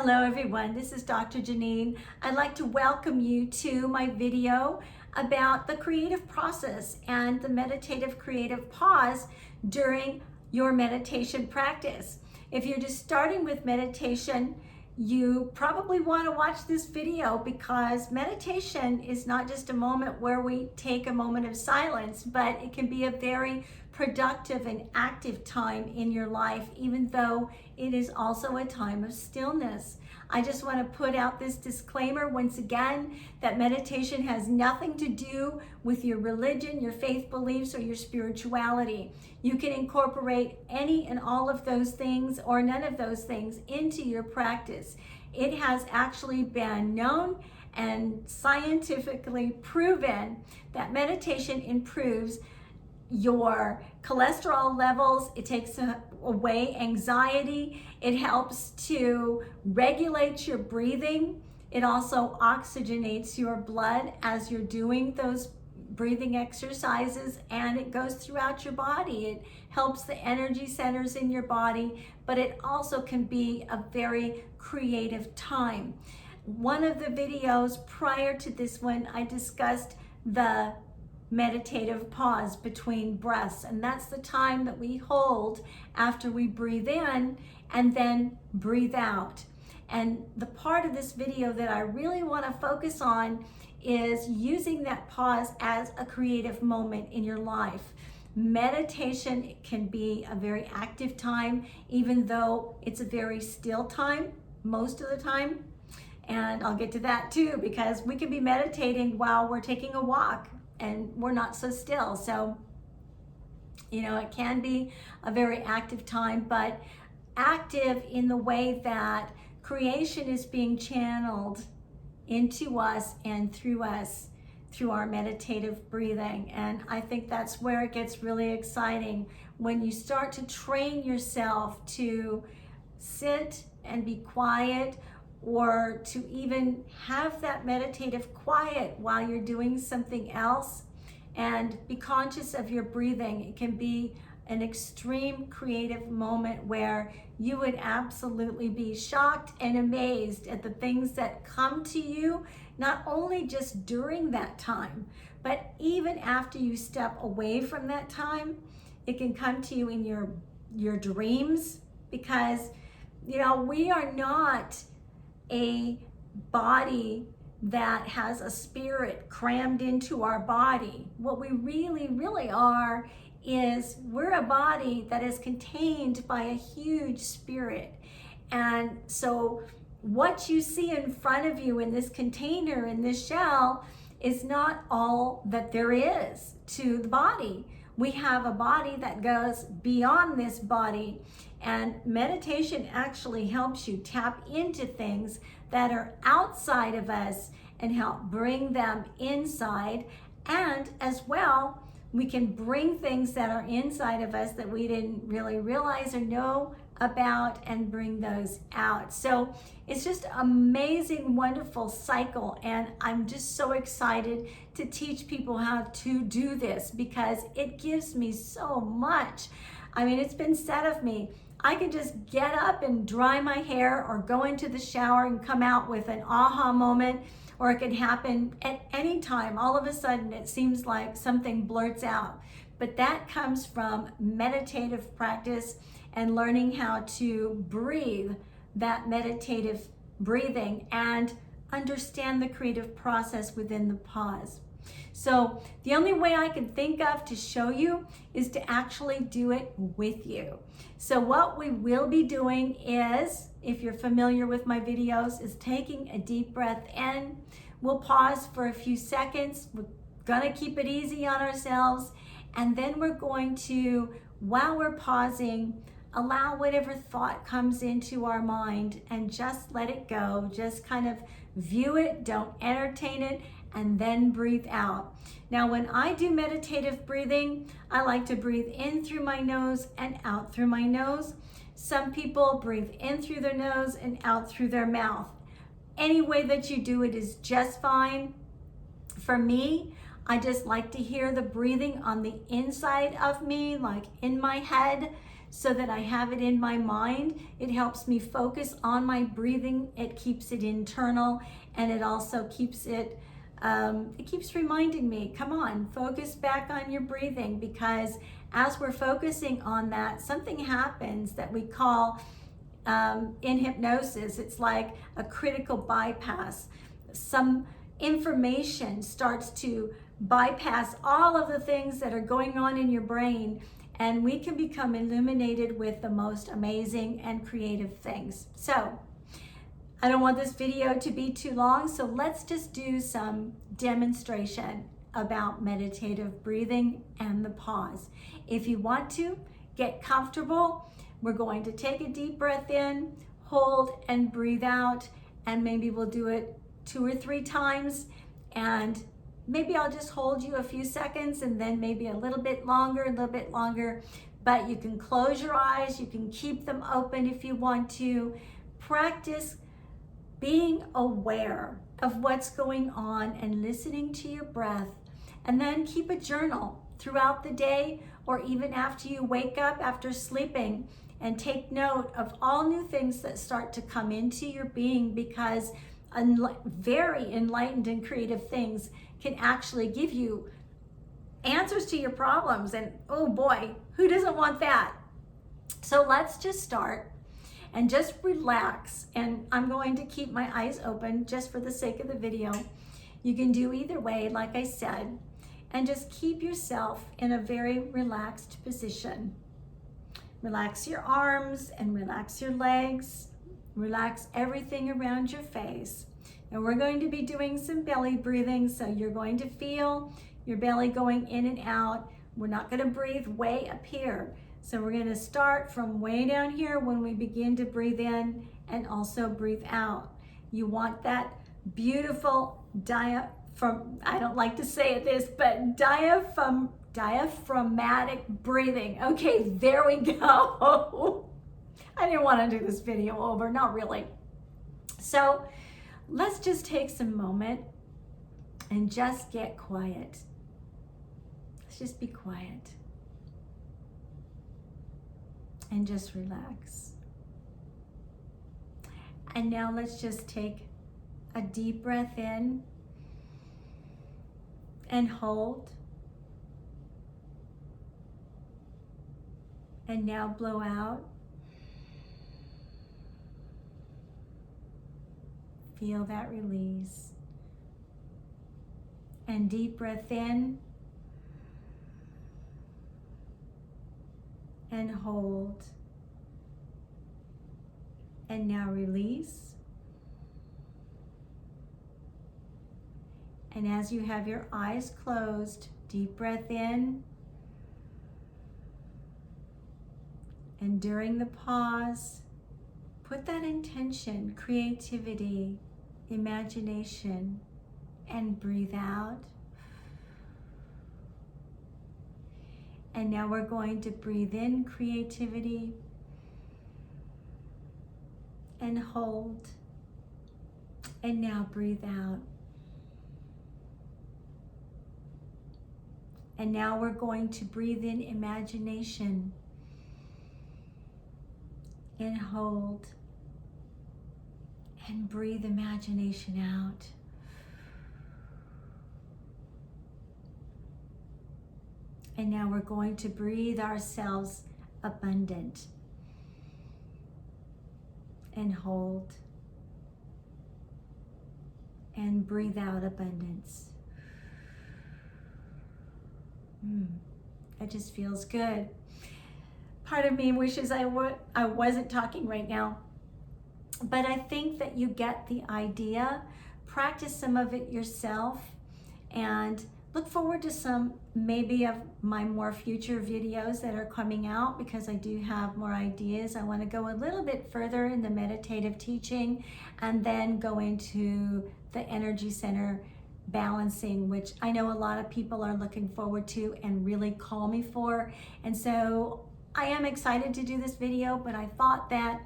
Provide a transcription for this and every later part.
Hello everyone, this is Dr. Janine. I'd like to welcome you to my video about the creative process and the meditative creative pause during your meditation practice. If you're just starting with meditation, you probably want to watch this video because meditation is not just a moment where we take a moment of silence, but it can be a very productive and active time in your life, even though it is also a time of stillness. I just want to put out this disclaimer once again that meditation has nothing to do with your religion, your faith beliefs, or your spirituality. You can incorporate any and all of those things or none of those things into your practice. It has actually been known and scientifically proven that meditation improves your cholesterol levels, it takes away anxiety, it helps to regulate your breathing, it also oxygenates your blood as you're doing those breathing exercises, and it goes throughout your body. It helps the energy centers in your body, but it also can be a very creative time. One of the videos prior to this one, I discussed the meditative pause between breaths, and that's the time that we hold after we breathe in and then breathe out. And the part of this video that I really want to focus on is using that pause as a creative moment in your life. Meditation can be a very active time, even though it's a very still time most of the time. And I'll get to that too, because we can be meditating while we're taking a walk and we're not so still. So, it can be a very active time, but active in the way that creation is being channeled into us and through us through our meditative breathing. And I think that's where it gets really exciting, when you start to train yourself to sit and be quiet, or to even have that meditative quiet while you're doing something else, and be conscious of your breathing. It can be an extreme creative moment where you would absolutely be shocked and amazed at the things that come to you, not only just during that time, but even after you step away from that time. It can come to you in your dreams, because we are not a body that has a spirit crammed into our body. What we really are is we're a body that is contained by a huge spirit. And so what you see in front of you in this container, in this shell, is not all that there is to the body. We have a body that goes beyond this body, and meditation actually helps you tap into things that are outside of us and help bring them inside. And as well, we can bring things that are inside of us that we didn't really realize or know about and bring those out. So it's just an amazing, wonderful cycle, and I'm just so excited to teach people how to do this, because it gives me so much. I mean, it's been said of me, I can just get up and dry my hair or go into the shower and come out with an aha moment, or it can happen at any time. All of a sudden, it seems like something blurts out. But that comes from meditative practice and learning how to breathe that meditative breathing and understand the creative process within the pause. So the only way I can think of to show you is to actually do it with you. So what we will be doing is, if you're familiar with my videos, is taking a deep breath in. We'll pause for a few seconds. We're gonna keep it easy on ourselves. And then we're going to, while we're pausing, allow whatever thought comes into our mind and just let it go. Just kind of view it, don't entertain it, and then breathe out. Now, when I do meditative breathing, I like to breathe in through my nose and out through my nose. Some people breathe in through their nose and out through their mouth. Any way that you do it is just fine. For me, I just like to hear the breathing on the inside of me, like in my head. so that I have it in my mind. It helps me focus on my breathing. It keeps it internal, and it also keeps it keeps reminding me, come on, focus back on your breathing, because as we're focusing on that, something happens that we call in hypnosis, it's like a critical bypass. Some information starts to bypass all of the things that are going on in your brain, and we can become illuminated with the most amazing and creative things. So I don't want this video to be too long, so let's just do some demonstration about meditative breathing and the pause. If you want to get comfortable, we're going to take a deep breath in, hold, and breathe out, and maybe we'll do it 2 or 3 times, and maybe I'll just hold you a few seconds, and then maybe a little bit longer, but you can close your eyes, you can keep them open if you want to. Practice being aware of what's going on and listening to your breath, and then keep a journal throughout the day or even after you wake up after sleeping, and take note of all new things that start to come into your being, because very enlightened and creative things can actually give you answers to your problems, and oh boy, who doesn't want that? So let's just start and just relax, and I'm going to keep my eyes open just for the sake of the video. You can do either way, like I said, and just keep yourself in a very relaxed position. Relax your arms and relax your legs. Relax everything around your face. And we're going to be doing some belly breathing, so you're going to feel your belly going in and out. We're not going to breathe way up here. So we're going to start from way down here when we begin to breathe in, and also breathe out. You want that beautiful I don't like to say it this, but diaphragmatic breathing. Okay, there we go. I didn't want to do this video over, not really. So let's just take some moment and just get quiet. Let's just be quiet and just relax. And now let's just take a deep breath in and hold. And now blow out. Feel that release. And deep breath in and hold. And now release. And as you have your eyes closed, deep breath in. And during the pause, put that intention, creativity, imagination, and breathe out. And now we're going to breathe in creativity and hold. And now breathe out. And now we're going to breathe in imagination and hold, and breathe imagination out. And now we're going to breathe ourselves abundant and hold, and breathe out abundance. That just feels good. Part of me wishes I wasn't talking right now, but I think that you get the idea. Practice some of it yourself, and look forward to some maybe of my more future videos that are coming out, because I do have more ideas. I want to go a little bit further in the meditative teaching, and then go into the energy center balancing, which I know a lot of people are looking forward to and really call me for. And so I am excited to do this video, but I thought that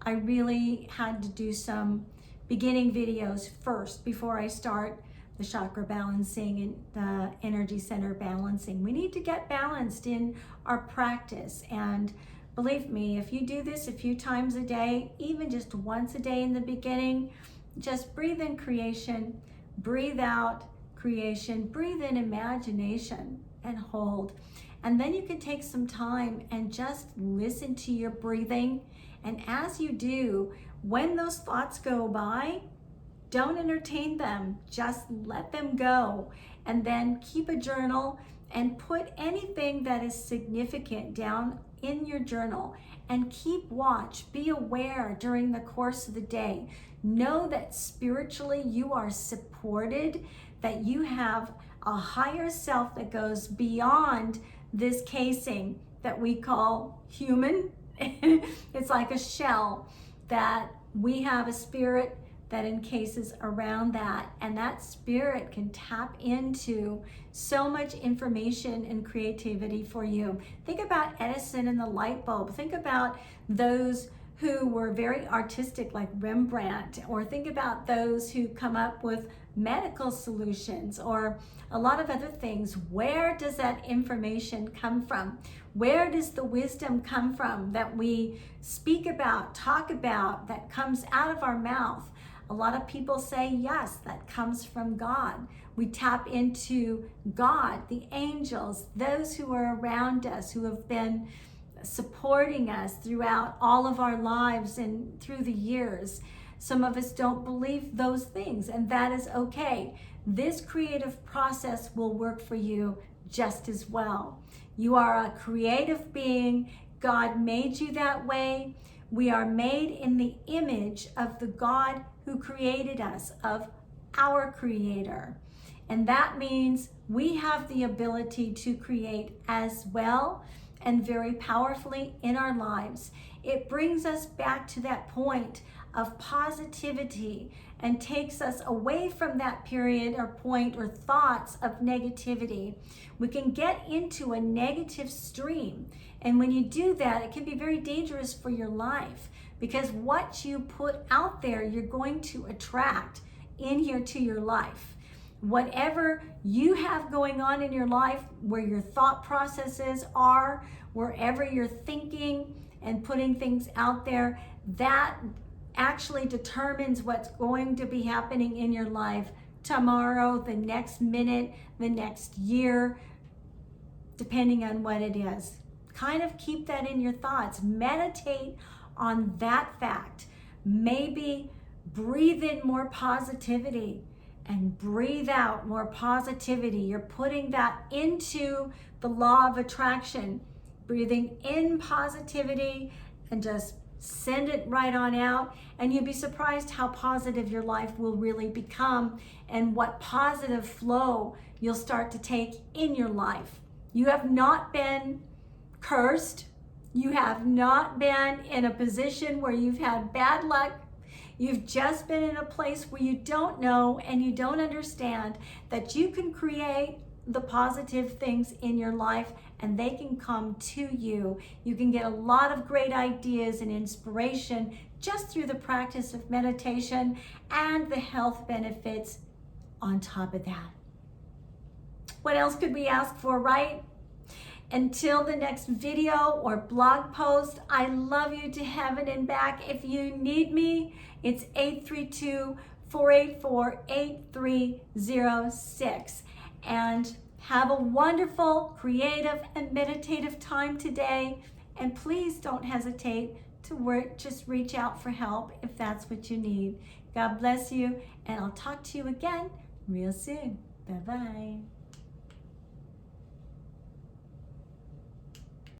I really had to do some beginning videos first before I start the chakra balancing and the energy center balancing. We need to get balanced in our practice, and Believe me, if you do this a few times a day, even just once a day in the beginning, just breathe in creation, breathe out creation, breathe in imagination, and hold. And then you can take some time and just listen to your breathing. And as you do, when those thoughts go by, don't entertain them, just let them go. And then keep a journal and put anything that is significant down in your journal, and keep watch. Be aware during the course of the day. Know that spiritually you are supported, that you have a higher self that goes beyond this casing that we call human. It's like a shell, that we have a spirit that encases around that, and that spirit can tap into so much information and creativity for you. Think about Edison and the light bulb. Think about those who were very artistic like Rembrandt, or think about those who come up with medical solutions or a lot of other things. Where does that information come from? Where does the wisdom come from that we speak about, talk about, that comes out of our mouth? A lot of people say, yes, that comes from God. We tap into God, the angels, those who are around us, who have been supporting us throughout all of our lives and through the years. Some of us don't believe those things, and that is okay. This creative process will work for you just as well. You are a creative being. God made you that way. We are made in the image of the God who created us, of our Creator. And that means we have the ability to create as well, and very powerfully in our lives. It brings us back to that point of positivity and takes us away from that period or point or thoughts of negativity. We can get into a negative stream, and when you do that, it can be very dangerous for your life, because what you put out there, you're going to attract in here to your life. Whatever you have going on in your life, where your thought processes are, wherever you're thinking and putting things out there, that actually determines what's going to be happening in your life tomorrow, the next minute, the next year, depending on what it is. Kind of keep that in your thoughts. Meditate on that fact. Maybe breathe in more positivity and breathe out more positivity. You're putting that into the law of attraction. Breathing in positivity and just send it right on out, and you'll be surprised how positive your life will really become and what positive flow you'll start to take in your life. You have not been cursed. You have not been in a position where you've had bad luck. You've just been in a place where you don't know and you don't understand that you can create the positive things in your life, and they can come to you. You can get a lot of great ideas and inspiration just through the practice of meditation and the health benefits on top of that. What else could we ask for, right? Until the next video or blog post, I love you to heaven and back. If you need me, it's 832-484-8306. And have a wonderful, creative, and meditative time today. And please don't hesitate to just reach out for help if that's what you need. God bless you, and I'll talk to you again real soon. Bye-bye.